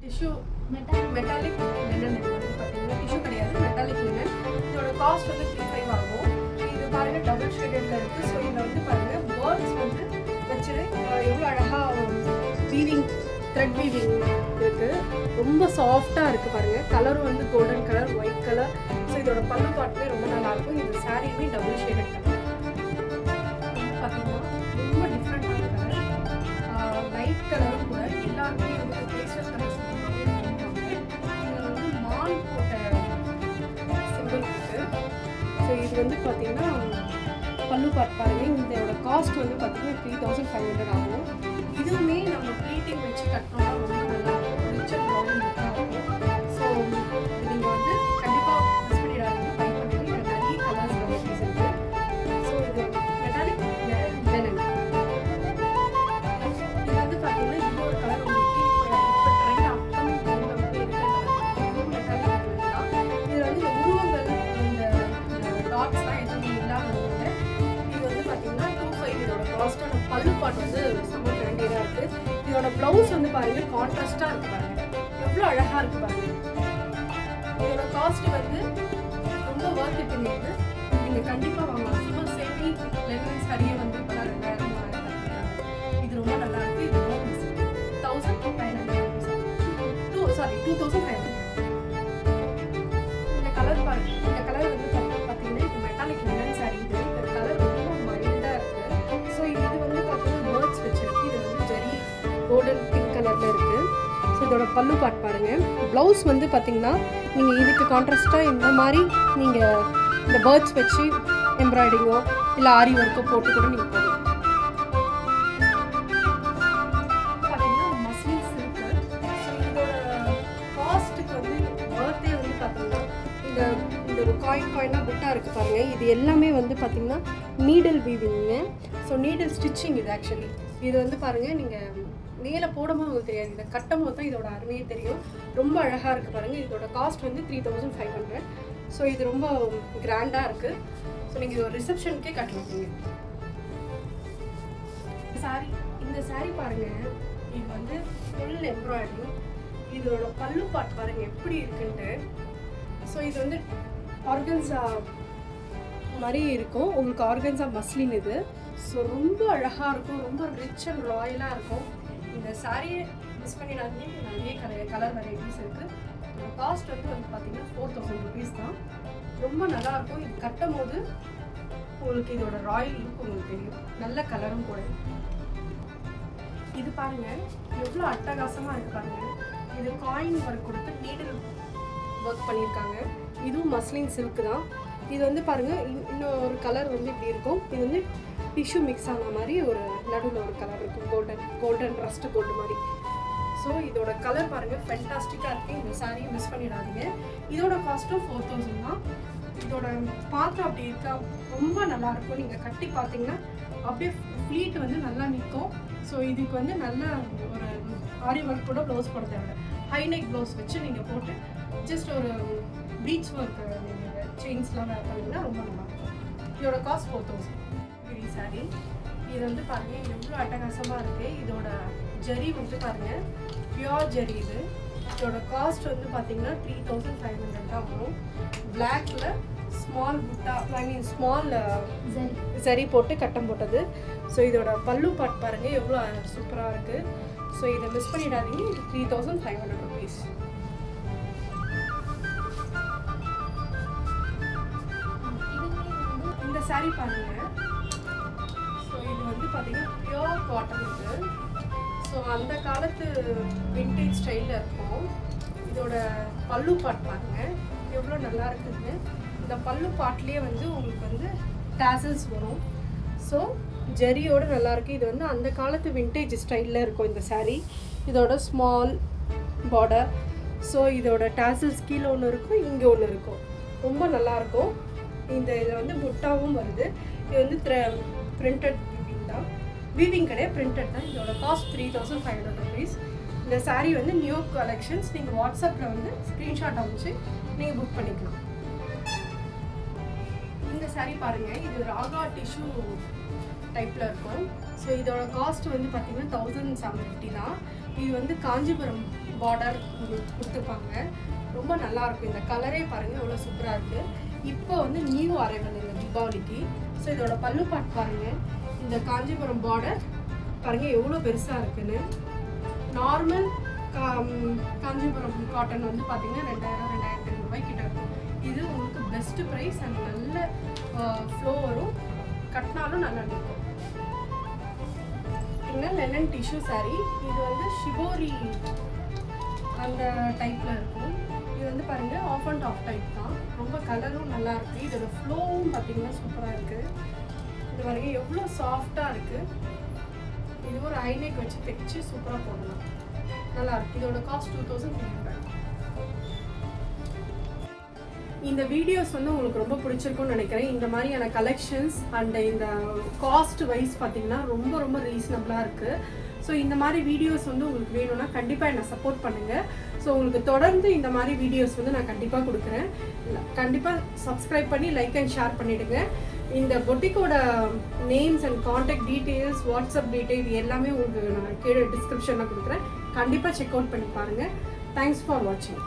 Tissue metallic linen வந்து பார்த்தீங்கன்னா tissue கிடையாது, மெட்டாலிக் லினன். இதோட காஸ்ட் வந்து 35 ஆகும். இது பாருங்க டபுள் ஷேடட்ல இருக்கு. ஸோ இதில் வந்து பாருங்க பேர்ட்ஸ் வந்து வச்சு எவ்வளோ அழகாக வீவிங் த்ரெட் வீவிங் இருக்கு. ரொம்ப சாஃப்டாக இருக்கு பாருங்க. கலரும் வந்து golden colour, white colour. So இதோட பல்லு பாட்டுமே ரொம்ப நல்லா இருக்கும். இந்த சாரியுமே டபுள் ஷேடட் கலர் பார்த்தீங்கன்னா ரொம்ப டிஃப்ரெண்டான கலர், லைட் கலரும் கூட. எல்லாருமே வந்து பேஸ்டல் கலர்ஸ் ஸோ இது வந்து பார்த்தீங்கன்னா பல்லு பார்ட் பாருங்கள். இதோட காஸ்ட் வந்து பார்த்தீங்கன்னா 3500 ஆகும். இதுவுமே நம்ம ப்ளீட்டிங் வச்சு கட்டினோம்னா ரொம்ப நல்லா இருக்கும், ரிச் அண்ட் ப்ரௌன் லுக்காக இருக்கும். ஸோ நீங்கள் வந்து கண்டிப்பாக மிஸ் பண்ணிடாதீங்க, ட்ரை பண்ணுங்க. இதில் நிறைய கலர்ஸ் வெரைட்டிஸ் இருக்குது. ஸோ இது மெட்டாலிக் லெனன். இது வந்து பார்த்தீங்கன்னா இன்னொரு கலர் உங்களுக்கு இப்போ ட்ரெண்ட் அப்கமிங் ட்ரெண்டில் வந்து இருக்கிற கலர். இதுவும் மெட்டாலிக் லெனன் தான். இதில் வந்து இந்த உருவங்கள் இந்த டாட்ஸ்லாம் எதுவுமே இல்லாததுனால இது வந்து பார்த்தீங்கன்னா 25. இதோட காஸ்ட்டான பல்லு பாட் வந்து செம்ம கிராண்டியராக இருக்குது. இதோட ப்ளவுஸ் வந்து பாருங்கள் கான்ட்ராஸ்டாக இருக்குது பாருங்கள், எவ்வளோ அழகாக இருக்குது பாருங்கள். இதோட காஸ்ட் வந்து ரொம்ப ஒர்த் இட். நீங்கள் கண்டிப்பாக வாங்கலாம். சும்மா செமி லெமன் சாரியே வந்து இப்போ 2000 இது ரொம்ப நல்லா இருக்குது. இது 2500 இந்த கலர் பாருங்க. இந்த கலர் வந்து பார்த்தீங்கன்னா இது மெட்டாலிக் லெமன் சாரி. இது இந்த கலர் ரொம்ப மைல்டாக இருக்குது. ஸோ இது வந்து பார்த்தீங்கன்னா பேர்ட்ஸ் வச்சிருக்கு. இது வந்து ஜெரி கோல்டன் பிங்க் கலரில் இருக்குது. ஸோ இதோட பல்லு பாட் பாருங்கள். ப்ளவுஸ் வந்து பார்த்தீங்கன்னா நீங்கள் இதுக்கு கான்ட்ராஸ்டாக இந்த மாதிரி நீங்கள் இந்த பேர்ட்ஸ் வச்சு எம்ப்ராய்டிங்கோ இல்லை ஆரி ஒர்க்கோ போட்டு கூட நீங்கள் போடலாம். பார்த்தீங்கன்னா மஸ்லின் சில்க்கு. ஸோ இதோட காஸ்ட்டுக்கு வந்து பர்த்டே வந்து பார்த்தீங்கன்னா இந்த இந்த காயினாக புட்டா இருக்குது பாருங்கள். இது எல்லாமே வந்து பார்த்திங்கன்னா நீடல் வீவிங்க. ஸோ நீடல் ஸ்டிச்சிங் இது ஆக்சுவலி. இது வந்து பாருங்கள், நீங்கள் மேலே போடும்போது உங்களுக்கு தெரியாது, இதை கட்டும் போது தான் இதோட அருமையே தெரியும். ரொம்ப அழகாக இருக்குது பாருங்கள். இதோட காஸ்ட் வந்து 3500. ஸோ இது ரொம்ப கிராண்டாக இருக்குது. ஸோ நீங்கள் இது ஒரு ரிசப்ஷனுக்கே கட்டலாம். சாரி, இந்த சாரி பாருங்கள், இது வந்து ஃபுல் எம்ப்ராய்டரி. இதோட பல்லு பாட் பாருங்கள் எப்படி இருக்குன்ட்டு. ஸோ இது வந்து ஆர்கன்ஸா மாதிரி இருக்கும். உங்களுக்கு ஆர்கன்ஸா மஸ்லின் இது. ஸோ ரொம்ப அழகாக இருக்கும், ரொம்ப ரிச் அண்ட் ராயலாக இருக்கும். இந்த சாரியை மிஸ் பண்ணிடாதீங்க. நிறைய கலர் வெரைட்டிஸ் இருக்குது. இதோட காஸ்ட் வந்து பார்த்தீங்கன்னா 4000 rupees தான். ரொம்ப நல்லாயிருக்கும். இது கட்டும் போது உங்களுக்கு இதோட ராயல் லுக் உங்களுக்கு தெரியும். நல்ல கலரும் கூட. இது பாருங்கள் எவ்வளோ அட்டகாசமாக இருக்குது பாருங்கள். இது காயின் ஒர்க் கொடுத்து நீடில் ஒர்க் பண்ணியிருக்காங்க. இதுவும் மஸ்லின் சில்க் தான். இது வந்து பாருங்கள் இன்னொரு கலர் வந்து இப்படி இருக்கும். இது வந்து டிஷ்யூ மிக்ஸ் ஆன மாதிரி ஒரு நடுவில் ஒரு கலர் இருக்கும், கோல்டன் ரஸ்ட் கோல்டு மாதிரி. ஸோ இதோட கலர் பாருங்கள் ஃபென்டாஸ்டிக்காக இருக்குது. இந்த சாரியை மிஸ் பண்ணிடாதீங்க. இதோட காஸ்ட்டும் 4000 தான். இதோட பாத்திரம் அப்படி இருக்கா ரொம்ப நல்லாயிருக்கும். நீங்கள் கட்டி பார்த்தீங்கன்னா அப்படியே ஃப்ளீட் வந்து நல்லா நிற்கும். ஸோ இதுக்கு வந்து நல்ல ஒரு ஆரி ஒர்க் கூட ப்ளவுஸ் போட தேவை. ஹை நெக் ப்ளவுஸ் வச்சு நீங்கள் போட்டு ஜஸ்ட் ஒரு பீச் ஒர்க் நீங்கள் செயின்ஸ்லாம் வேர் பண்ணிங்கன்னா ரொம்ப நல்லாயிருக்கும். இதோட காஸ்ட் 4000. சாரி இது வந்து பாருங்கள் எவ்வளோ அட்டகாசமாக இருக்குது. இதோட ஜரி வந்து பாருங்கள் பியோர் ஜரி. இதோட காஸ்ட் வந்து பார்த்தீங்கன்னா 3500 தான் வரும். பிளாக்ல ஸ்மால் புட்டா ஸ்மால் ஜரி போட்டு கட்டம் போட்டது. ஸோ இதோட பல்லு பாட் பாருங்கள் எவ்வளோ சூப்பராக இருக்குது. ஸோ இதை மிஸ் பண்ணிடாதீங்க. இது 3500 rupees. இந்த சாரி பாருங்கள். ஸோ இது வந்து பார்த்தீங்கன்னா பியோர் காட்டன் இது. ஸோ அந்த காலத்து விண்டேஜ் ஸ்டைலில் இருக்கும். இதோட பல்லு பாட் பாருங்கள் எவ்வளோ நல்லா இருக்குதுன்னு. இந்த பல்லு பாட்லேயே வந்து உங்களுக்கு வந்து டேசல்ஸ் வரும். ஸோ ஜரியோடு நல்லாயிருக்கு. இது வந்து அந்த காலத்து விண்டேஜ் ஸ்டைலில் இருக்கும் இந்த சாரீ. இதோட ஸ்மால் பார்டர். ஸோ இதோட டேசல்ஸ் கீழே ஒன்று இருக்கும், இங்கே ஒன்று இருக்கும். ரொம்ப நல்லாயிருக்கும். இந்த இதில் வந்து புட்டாவும் வருது. இது வந்து பிரிண்டட் வீவிங் தான். வீவிங் கிடையாது, பிரிண்டட் தான். இதோட காஸ்ட் 3500 rupees. இந்த சாரீ வந்து நியூ கலெக்ஷன்ஸ். நீங்கள் வாட்ஸ்அப்பில் வந்து ஸ்க்ரீன்ஷாட் அமைச்சு நீங்கள் புக் பண்ணிக்கலாம். இந்த சாரீ பாருங்கள், இது ராகா டிஷ்யூ டைப்பில் இருக்கும். ஸோ இதோட காஸ்ட் வந்து பார்த்திங்கன்னா 1750 தான். இது வந்து காஞ்சிபுரம் பார்டர் உங்களுக்கு கொடுத்துருப்பாங்க. ரொம்ப நல்லாயிருக்கும். இந்த கலரே பாருங்கள் எவ்வளோ சூப்பராக இருக்குது. இப்போ வந்து நியூ அரைவல் இந்த தீபாவளிக்கு. ஸோ இதோட பல்லு பார்ட் பாருங்கள். இந்த காஞ்சிபுரம் பார்டர் பாருங்கள் எவ்வளோ பெருசாக இருக்குன்னு. நார்மல் காஞ்சிபுரம் காட்டன் வந்து பார்த்தீங்கன்னா 2000-2500 ரூபாய் கிட்ட இருக்கும். இது உங்களுக்கு பெஸ்ட் ப்ரைஸ் அண்ட் நல்ல ஃப்ளோ வரும், கட்டினாலும் நல்லா இருக்கும். Linen tissue sari. இது வந்து ஷிபோரி அந்த டைப்பில் இருக்கும். இது வந்து பாருங்கள் ஆஃப் அண்ட் ஆஃப் டைப் தான். ரொம்ப கலரும் நல்லா இருக்குது. இதோட ஃப்ளோவும் பார்த்தீங்கன்னா சூப்பராக இருக்குது. இது வரைக்கும் எவ்வளோ சாஃப்டாக இருக்குது. இது ஒரு ஐநெக் வச்சு தைச்சு சூப்பராக போடலாம், நல்லாயிருக்கு. இதோட காஸ்ட் 2300. இந்த வீடியோஸ் வந்து உங்களுக்கு ரொம்ப பிடிச்சிருக்கும்னு நினைக்கிறேன். இந்த மாதிரியான கலெக்ஷன்ஸ் அண்ட் இந்த காஸ்ட் வைஸ் பார்த்தீங்கன்னா ரொம்ப ரொம்ப ரீசனபிளாக இருக்குது. ஸோ இந்த மாதிரி வீடியோஸ் வந்து உங்களுக்கு வேணும்னா கண்டிப்பாக என்னை சப்போர்ட் பண்ணுங்கள். ஸோ உங்களுக்கு தொடர்ந்து இந்த மாதிரி வீடியோஸ் வந்து நான் கண்டிப்பாக கொடுக்குறேன். கண்டிப்பாக சப்ஸ்கிரைப் பண்ணி லைக் அண்ட் ஷேர் பண்ணிவிடுங்க. இந்த பொட்டிக்கோட names and contact details, WhatsApp details எல்லாமே உங்களுக்கு நான் கீழே டிஸ்கிரிப்ஷனில் கொடுக்குறேன். கண்டிப்பாக செக் அவுட் பண்ணி பாருங்கள். தேங்க்ஸ் ஃபார் வாட்சிங்.